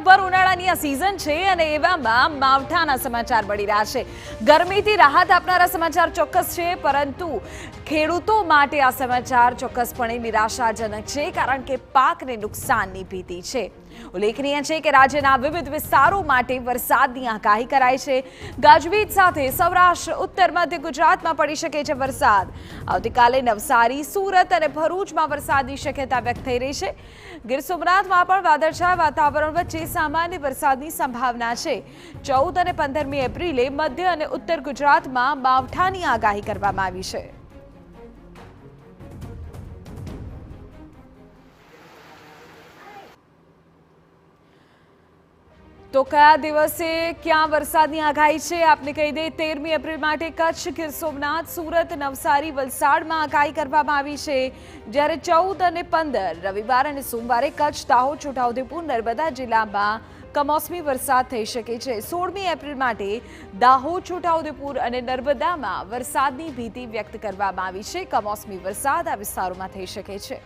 બરફભર ઉનાળાની આ સિઝન છે અને એવામાં માવઠાના સમાચાર મળી રહ્યા છે। ગરમીથી રાહત આપનારા સમાચાર ચોક્કસ છે, પરંતુ ખેડૂતો માટે આ સમાચાર ચોક્કસપણે નિરાશાજનક છે, કારણ કે પાકને નુકસાનની ભીતિ છે। ઉલ્લેખનીય છે કે રાજ્યના વિવિધ વિસ્તારો માટે વરસાદની આગાહી કરાઈ છે। ગાજવીજ સાથે સૌરાષ્ટ્ર, ઉત્તર મધ્ય ગુજરાતમાં પડી શકે છે વરસાદ। આવતીકાલે નવસારી, સુરત અને ભરૂચમાં વરસાદની શક્યતા વ્યક્ત થઈ રહી છે। ગીર સોમનાથમાં પણ વાદળછાયા વાતાવરણ વચ્ચે સામાન્ય વરસાદની સંભાવના છે। 14 અને 15મી એપ્રિલે મધ્ય અને ઉત્તર ગુજરાતમાં માવઠાની આગાહી કરવામાં આવી છે। તો કયા દિવસે ક્યાં વરસાદની આગાહી છે આપને કહી દે। 13મી એપ્રિલ માટે કચ્છ, ગીર સોમનાથ, સુરત, નવસારી, વલસાડમાં આગાહી કરવામાં આવી છે, જ્યારે 14 અને 15 રવિવાર અને સોમવારે કચ્છ, દાહોદ, છોટાઉદેપુર, નર્મદા જિલ્લામાં કમોસમી વરસાદ થઈ શકે છે। 16મી એપ્રિલ માટે દાહોદ, છોટાઉદેપુર અને નર્મદામાં વરસાદની ભીતિ વ્યક્ત કરવામાં આવી છે। કમોસમી વરસાદ આ વિસ્તારોમાં થઈ શકે છે।